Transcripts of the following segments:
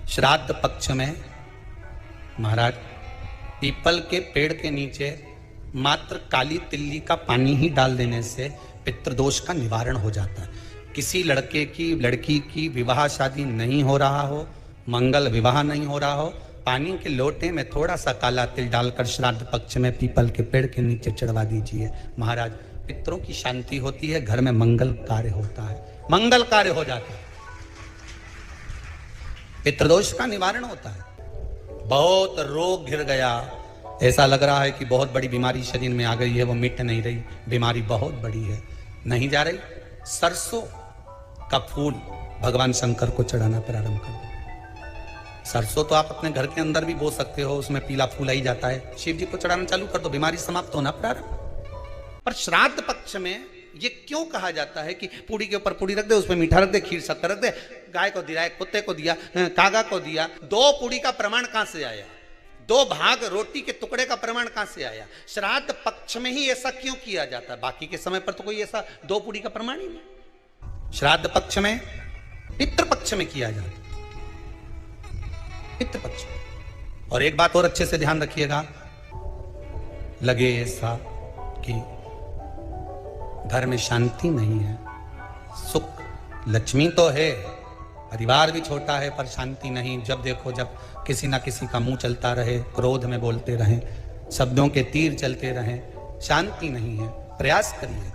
श्राद्ध पक्ष में महाराज पीपल के पेड़ के नीचे मात्र काली तिल्ली का पानी ही डाल देने से पितृदोष का निवारण हो जाता है। किसी लड़के की लड़की की विवाह शादी नहीं हो रहा हो, मंगल विवाह नहीं हो रहा हो, पानी के लोटे में थोड़ा सा काला तिल डालकर श्राद्ध पक्ष में पीपल के पेड़ के नीचे चढ़वा दीजिए महाराज। पितरों की शांति होती है, घर में मंगल कार्य होता है, मंगल कार्य हो जाता है, पितृदोष का निवारण होता है। बहुत रोग घिर गया, ऐसा लग रहा है कि बहुत बड़ी बीमारी शरीर में आ गई है, वो मिट नहीं रही, बीमारी बहुत बड़ी है, नहीं जा रही। सरसों का फूल भगवान शंकर को चढ़ाना प्रारंभ कर दो। सरसों तो आप अपने घर के अंदर भी बो सकते हो, उसमें पीला फूल ही जाता है, शिव जी को चढ़ाना चालू कर दो, बीमारी समाप्त होना प्रारंभ। पर श्राद्ध पक्ष में ये क्यों कहा जाता है कि पूड़ी के ऊपर पूड़ी रख दे, उसमें मीठा रख दे, खीर शक्कर रख दे, गाय को दिया, कुत्ते को दिया, कागा को दिया। दो पूड़ी का प्रमाण कहां से आया? दो भाग रोटी के टुकड़े का प्रमाण कहां से आया? श्राद्ध पक्ष में ही ऐसा क्यों किया जाता है? बाकी के समय पर तो कोई ऐसा दो पूड़ी का प्रमाण ही नहीं। श्राद्ध पक्ष में, पितृ पक्ष में किया जाता है, पितृ पक्ष में। और एक बात और अच्छे से ध्यान रखिएगा, लगे ऐसा कि घर में शांति नहीं है, सुख लक्ष्मी तो है, परिवार भी छोटा है, पर शांति नहीं। जब देखो जब किसी ना किसी का मुंह चलता रहे, क्रोध में बोलते रहें, शब्दों के तीर चलते रहें, शांति नहीं है। प्रयास करिए,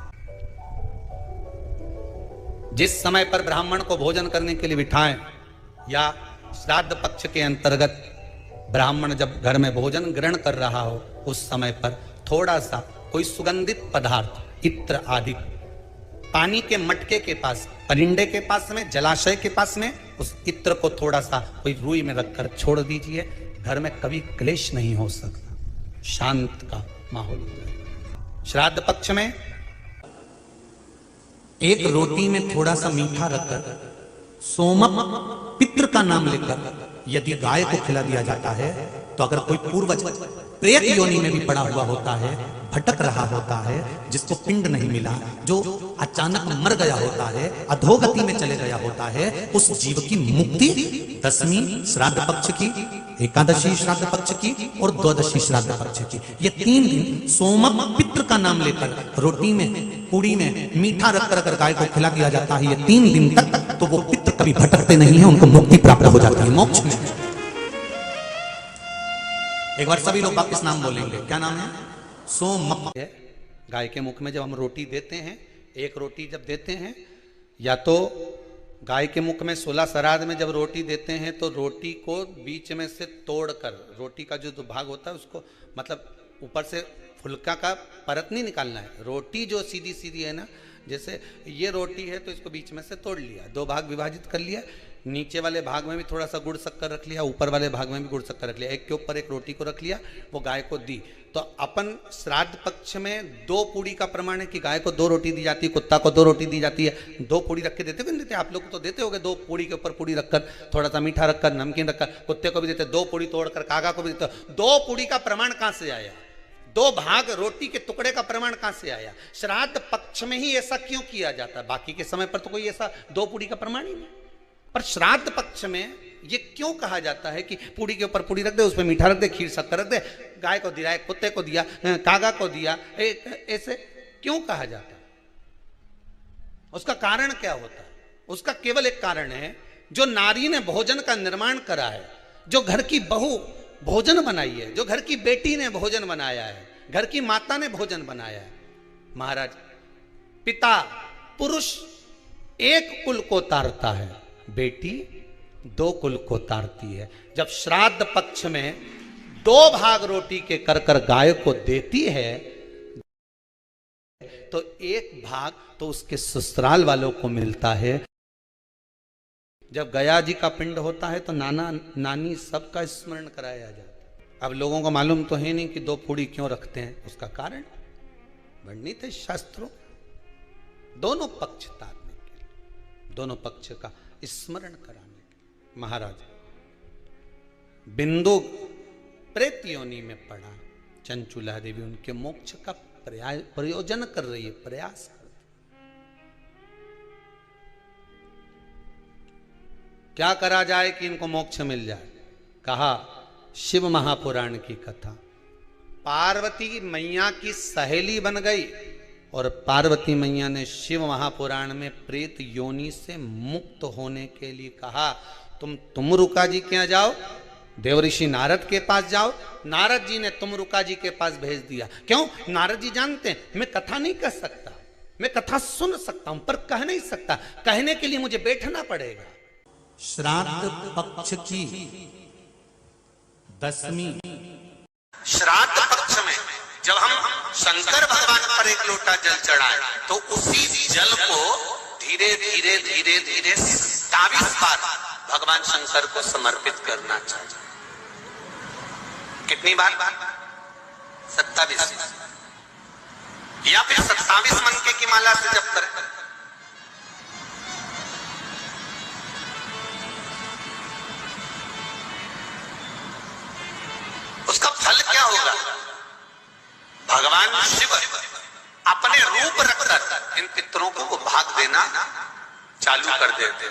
जिस समय पर ब्राह्मण को भोजन करने के लिए बिठाएं या श्राद्ध पक्ष के अंतर्गत ब्राह्मण जब घर में भोजन ग्रहण कर रहा हो, उस समय पर थोड़ा सा कोई सुगंधित पदार्थ, इत्र आदि, पानी के मटके के पास, परिंडे के पास में, जलाशय के पास में, उस इत्र को थोड़ा सा कोई रुई में रखकर छोड़ दीजिए। घर में कभी क्लेश नहीं हो सकता, शांत का माहौल हो जाएगा। श्राद्ध पक्ष में एक रोटी में थोड़ा सा मीठा रखकर सोमक पितृ का नाम लेकर यदि गाय को खिला दिया जाता है, तो अगर कोई पूर्वज प्रेत योनि में भी पड़ा हुआ होता है, भटक रहा होता है, जिसको पिंड नहीं मिला, जो अचानक मर गया होता है, अधोगति में चले गया होता है, उस जीव की मुक्ति 10वीं श्राद्ध पक्ष की, एकादशी श्राद्ध पक्ष की और द्वादशी श्राद्ध पक्ष की, ये 3 दिन सोमक पितृ का नाम लेकर रोटी में, पूड़ी में मीठा रखकर अगर गाय को खिला दिया जाता है, ये 3 दिन तक, तो वो पितृ कभी भटकते नहीं है, उनको मुक्ति प्राप्त हो जाती है, मोक्ष में। एक बार सभी लोग वापस नाम बोलेंगे, क्या नाम है? सोमक। गाय के मुख में जब हम रोटी देते हैं, एक रोटी जब देते हैं, या तो गाय के मुख में 16 श्राद्ध में जब रोटी देते हैं, तो रोटी को बीच में से तोड़कर, रोटी का जो भाग होता है उसको, मतलब ऊपर से फुलका का परत नहीं निकालना है, रोटी जो सीधी सीधी है ना, जैसे ये रोटी है तो इसको बीच में से तोड़ लिया, 2 भाग विभाजित कर लिया, नीचे वाले भाग में भी थोड़ा सा गुड़ शक्कर रख लिया, ऊपर वाले भाग में भी गुड़ शक्कर रख लिया, एक के ऊपर एक रोटी को रख लिया, वो गाय को दी। तो अपन श्राद्ध पक्ष में 2 पूड़ी का प्रमाण है कि गाय को 2 रोटी दी जाती है, कुत्ता को 2 रोटी दी जाती है। 2 पूड़ी रख के देते हो, देते आप लोग तो देते होगे, 2 पूड़ी के ऊपर पूड़ी रखकर, थोड़ा सा मीठा रखकर, नमकीन रखकर, कुत्ते को भी देते, 2 पूड़ी तोड़कर कागा को भी देते। 2 पूड़ी का प्रमाण कहां से आया? 2 भाग रोटी के टुकड़े का प्रमाण कहां से आया? श्राद्ध पक्ष में ही ऐसा क्यों किया जाता है? बाकी के समय पर तो कोई ऐसा 2 पूड़ी का प्रमाण ही नहीं। पर श्राद्ध पक्ष में ये क्यों कहा जाता है कि पूड़ी के ऊपर पूड़ी रख दे, उसमें मीठा रख दे, खीर शक्कर रख दे, गाय को दिया, कुत्ते को दिया, कागा को दिया, ऐसे क्यों कहा जाता है? उसका कारण क्या होता है? उसका केवल एक कारण है, जो नारी ने भोजन का निर्माण करा है, जो घर की बहू भोजन बनाई है, जो घर की बेटी ने भोजन बनाया है, घर की माता ने भोजन बनाया है। महाराज, पिता पुरुष एक कुल को तारता है, बेटी 2 कुल को तारती है। जब श्राद्ध पक्ष में 2 भाग रोटी के कर कर गाय को देती है, तो 1 भाग तो उसके ससुराल वालों को मिलता है। जब गया जी का पिंड होता है तो नाना नानी सबका स्मरण कराया जाता है। अब लोगों को मालूम तो है नहीं कि 2 पूड़ी क्यों रखते हैं, उसका कारण वर्णित है शास्त्रों, दोनों पक्ष तारने के लिए, दोनों पक्ष का स्मरण कराने के लिए। महाराज, बिंदु प्रेत योनि में पड़ा, चंचुला देवी उनके मोक्ष का प्रयोजन कर रही है, प्रयास। क्या करा जाए कि इनको मोक्ष मिल जाए? कहा शिव महापुराण की कथा। पार्वती मैया की सहेली बन गई और पार्वती मैया ने शिव महापुराण में प्रेत योनि से मुक्त होने के लिए कहा तुम रुका जी के यहाँ जाओ, देवऋषि नारद के पास जाओ। नारद जी ने तुमरुका जी के पास भेज दिया। क्यों? नारद जी जानते हैं मैं कथा नहीं कह सकता, मैं कथा सुन सकता हूं पर कह नहीं सकता, कहने के लिए मुझे बैठना पड़ेगा। श्राद्ध पक्ष की 10वीं, श्राद्ध पक्ष में जब हम शंकर भगवान पर एक लोटा जल चढ़ाए तो उसी जल को धीरे धीरे धीरे धीरे 27 बार भगवान शंकर को समर्पित करना चाहिए। कितनी बार? 27 या फिर 27 मनके की माला से जप करें। उसका फल क्या होगा? भगवान शिव अपने रूप रखकर इन पितरों को वो भाग देना चालू कर देते।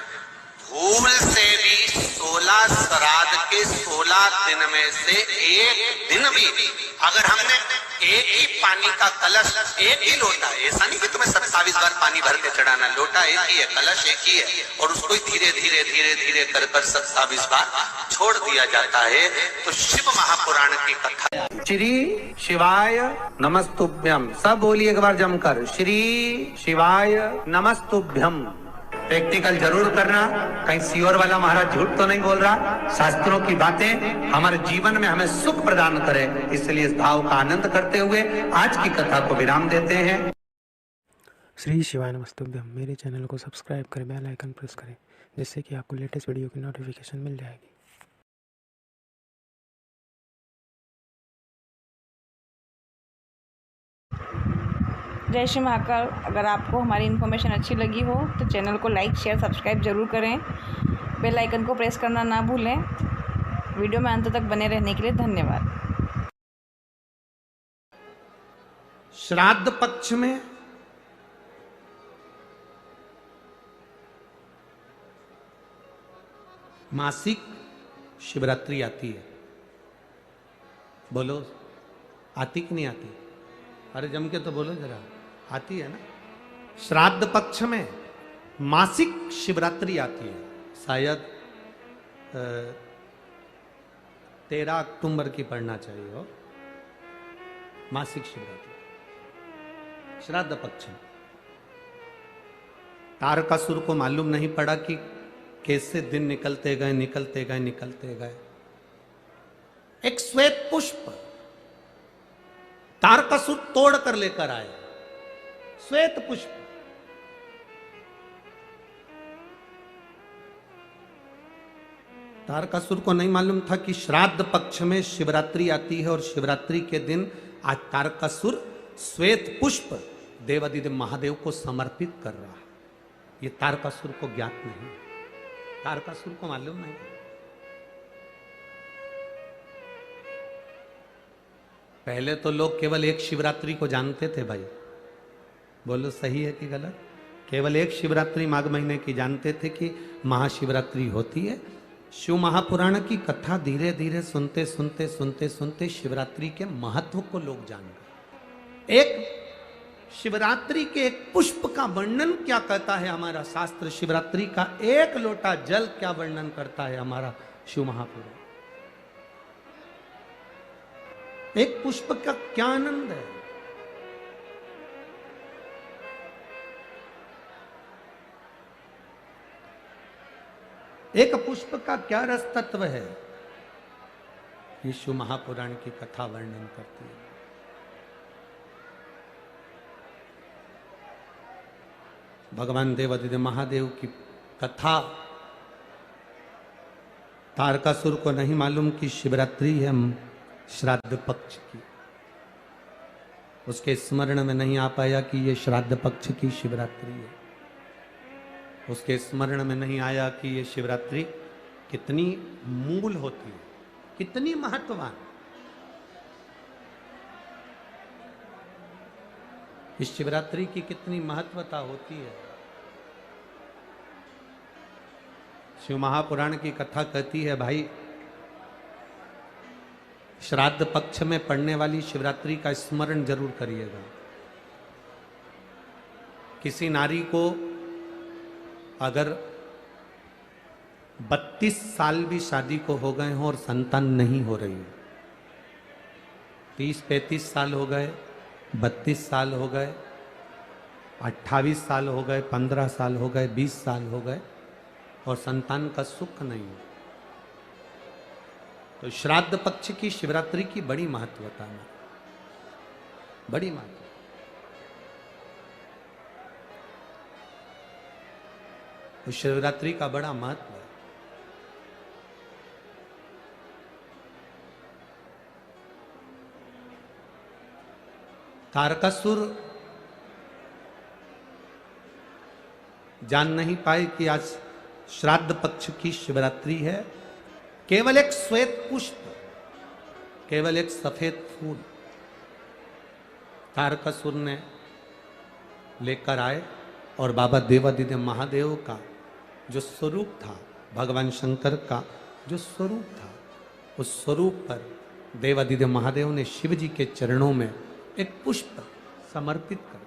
भूल से भी 16 श्राद्ध के 16 दिन में से एक दिन भी अगर हमने एक ही पानी का कलश, एक ही लोटा, ऐसा नहीं कि तुम्हें 27 बार पानी भर के चढ़ाना, लोटा एक ही है, कलश एक ही है और उसको धीरे धीरे धीरे धीरे कर 27 बार छोड़ दिया जाता है। तो शिव महापुराण की कथा। श्री शिवाय नमस्तुभ्यम, सब बोलिए एक बार जमकर, श्री शिवाय नमस्तुभ्यम। प्रैक्टिकल जरूर करना, कहीं सियोर वाला महाराज झूठ तो नहीं बोल रहा। शास्त्रों की बातें हमारे जीवन में हमें सुख प्रदान करे, इसलिए इस भाव का आनंद करते हुए आज की कथा को विराम देते हैं। श्री शिवाय नमस्तुभ्यम। मेरे चैनल को सब्सक्राइब करें, बेल आइकन प्रेस करें, जिससे कि आपको लेटेस्ट वीडियो की नोटिफिकेशन मिल जाएगी। जय श्री महाकाल। अगर आपको हमारी इन्फॉर्मेशन अच्छी लगी हो तो चैनल को लाइक शेयर सब्सक्राइब जरूर करें, बेल आइकन को प्रेस करना ना भूलें। वीडियो में अंत तक बने रहने के लिए धन्यवाद। श्राद्ध पक्ष में मासिक शिवरात्रि आती है। बोलो आती कि नहीं आती? अरे जम के तो बोलो जरा, आती है ना? श्राद्ध पक्ष में मासिक शिवरात्रि आती है, शायद 13 अक्टूबर की पढ़ना चाहिए हो, मासिक शिवरात्रि श्राद्ध पक्ष में। तारकासुर को मालूम नहीं पड़ा कि कैसे दिन निकलते गए निकलते गए निकलते गए। एक श्वेत पुष्प तारकासुर तोड़ कर लेकर आए, श्वेत पुष्प। तारकासुर को नहीं मालूम था कि श्राद्ध पक्ष में शिवरात्रि आती है और शिवरात्रि के दिन आज तारकासुर श्वेत पुष्प देवादिदेव महादेव को समर्पित कर रहा है। ये तारकासुर को ज्ञात नहीं, तारकासुर को मालूम नहीं। पहले तो लोग केवल एक शिवरात्रि को जानते थे भाई, बोलो सही है कि गलत? केवल एक शिवरात्रि माघ महीने की जानते थे कि महाशिवरात्रि होती है। शिव महापुराण की कथा धीरे धीरे सुनते सुनते सुनते सुनते शिवरात्रि के महत्व को लोग जान गए। एक शिवरात्रि के एक पुष्प का वर्णन क्या कहता है हमारा शास्त्र, शिवरात्रि का एक लोटा जल क्या वर्णन करता है हमारा शिव महापुराण। एक पुष्प का क्या आनंद है। एक पुष्प का क्या रस तत्व है, ये शिव महापुराण की कथा वर्णन करती है। भगवान देवादिदेव महादेव की कथा। तारकासुर को नहीं मालूम कि शिवरात्रि है श्राद्ध पक्ष की, उसके स्मरण में नहीं आ पाया कि ये श्राद्ध पक्ष की शिवरात्रि है। उसके स्मरण में नहीं आया कि ये शिवरात्रि कितनी मूल होती है, कितनी महत्ववान। इस शिवरात्रि की कितनी महत्वता होती है। शिव महापुराण की कथा कहती है भाई, श्राद्ध पक्ष में पड़ने वाली शिवरात्रि का स्मरण जरूर करिएगा। किसी नारी को अगर 32 साल भी शादी को हो गए हों और संतान नहीं हो रही है, 30-35 साल हो गए, 32 साल हो गए, 28 साल हो गए, 15 साल हो गए, 20 साल हो गए और संतान का सुख नहीं हो, तो श्राद्ध पक्ष की शिवरात्रि की बड़ी महत्वता है, बड़ी महत्वता। तो शिवरात्रि का बड़ा महत्व है। तारकासुर जान नहीं पाए कि आज श्राद्ध पक्ष की शिवरात्रि है। केवल एक श्वेत पुष्प, केवल एक सफेद फूल तारकासुर ने लेकर आए और बाबा देवादिदेव महादेव का जो स्वरूप था, भगवान शंकर का जो स्वरूप था, उस स्वरूप पर देवादिदेव महादेव ने शिव जी के चरणों में एक पुष्प समर्पित कर दिया।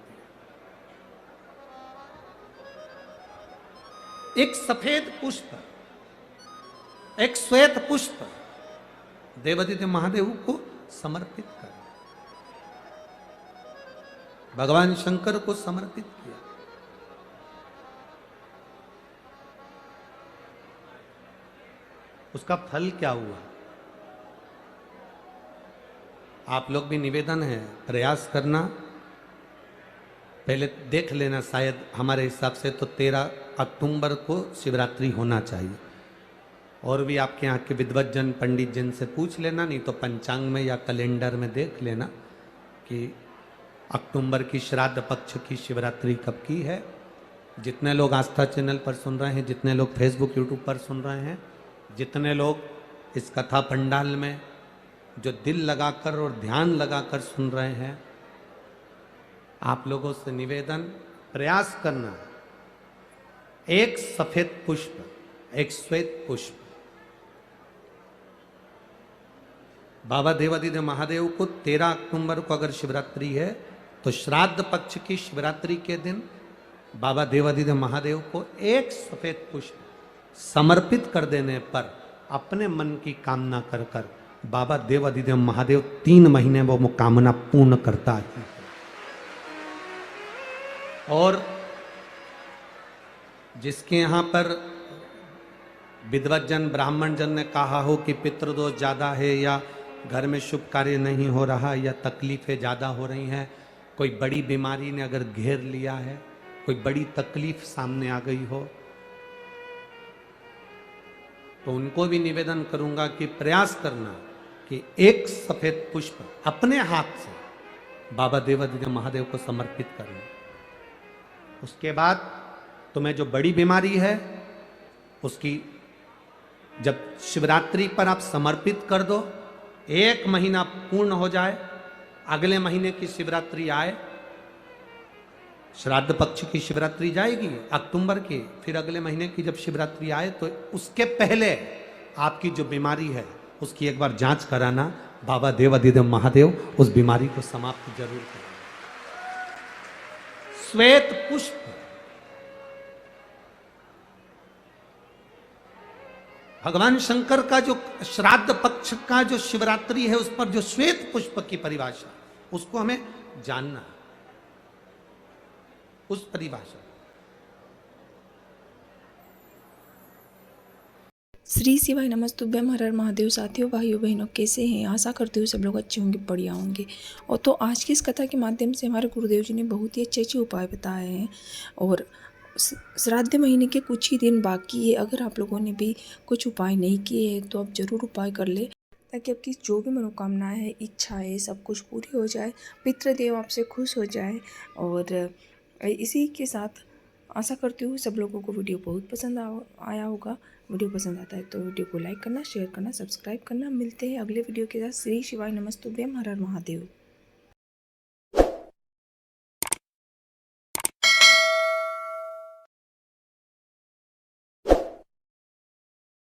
एक सफेद पुष्प, एक श्वेत पुष्प देवादिदेव महादेव को समर्पित कर, भगवान शंकर को समर्पित किया। उसका फल क्या हुआ? आप लोग भी निवेदन है, प्रयास करना, पहले देख लेना, शायद हमारे हिसाब से तो 13 अक्टूबर को शिवरात्रि होना चाहिए। और भी आपके यहाँ के विद्वज्जन पंडित जन से पूछ लेना, नहीं तो पंचांग में या कैलेंडर में देख लेना कि अक्टूबर की श्राद्ध पक्ष की शिवरात्रि कब की है। जितने लोग आस्था चैनल पर सुन रहे हैं, जितने लोग फेसबुक यूट्यूब पर सुन रहे हैं, जितने लोग इस कथा पंडाल में जो दिल लगाकर और ध्यान लगाकर सुन रहे हैं, आप लोगों से निवेदन, प्रयास करना, एक सफेद पुष्प, एक श्वेत पुष्प बाबा देवादिदेव महादेव को 13 अक्टूबर को अगर शिवरात्रि है तो श्राद्ध पक्ष की शिवरात्रि के दिन बाबा देवादिदेव महादेव को एक सफेद पुष्प समर्पित कर देने पर अपने मन की कामना कर कर बाबा देवादिदेव महादेव 3 महीने वो कामना पूर्ण करता है। और जिसके यहाँ पर विद्वज्जन ब्राह्मण जन ने कहा हो कि पितृदोष ज्यादा है या घर में शुभ कार्य नहीं हो रहा या तकलीफें ज्यादा हो रही हैं, कोई बड़ी बीमारी ने अगर घेर लिया है, कोई बड़ी तकलीफ सामने आ गई हो, तो उनको भी निवेदन करूंगा कि प्रयास करना कि एक सफेद पुष्प अपने हाथ से बाबा देवादिदेव महादेव को समर्पित करना। उसके बाद तुम्हें जो बड़ी बीमारी है उसकी जब शिवरात्रि पर आप समर्पित कर दो, 1 महीना पूर्ण हो जाए, अगले महीने की शिवरात्रि आए, श्राद्ध पक्ष की शिवरात्रि जाएगी अक्टूबर की, फिर अगले महीने की जब शिवरात्रि आए तो उसके पहले आपकी जो बीमारी है उसकी एक बार जांच कराना, बाबा देवादिदेव महादेव उस बीमारी को समाप्त जरूर करें। श्वेत पुष्प, भगवान शंकर का जो श्राद्ध पक्ष का जो शिवरात्रि है उस पर जो श्वेत पुष्प की परिभाषा, उसको हमें जानना, उस परिभाषा। श्री शिवाय नमस्तुभ्यम हर हर महादेव। साथियों, भाइयों बहनों, कैसे हैं? आशा करती हूँ सब लोग अच्छे होंगे, बढ़िया होंगे। और तो आज की इस कथा के माध्यम से हमारे गुरुदेव जी ने बहुत ही अच्छे अच्छे उपाय बताए हैं। और श्राद्ध महीने के कुछ ही दिन बाकी है, अगर आप लोगों ने भी कुछ उपाय नहीं किए हैं तो आप ज़रूर उपाय कर ले, ताकि आपकी जो भी मनोकामनाएं है, इच्छाएं, सब कुछ पूरी हो जाए, पितृदेव आपसे खुश हो जाए। और इसी के साथ आशा करती हूँ सब लोगों को वीडियो बहुत पसंद आया होगा। वीडियो पसंद आता है तो वीडियो को लाइक करना, शेयर करना, सब्सक्राइब करना। मिलते हैं अगले वीडियो के साथ। श्री शिवाय नमस्तुभ्यम हर हर महादेव।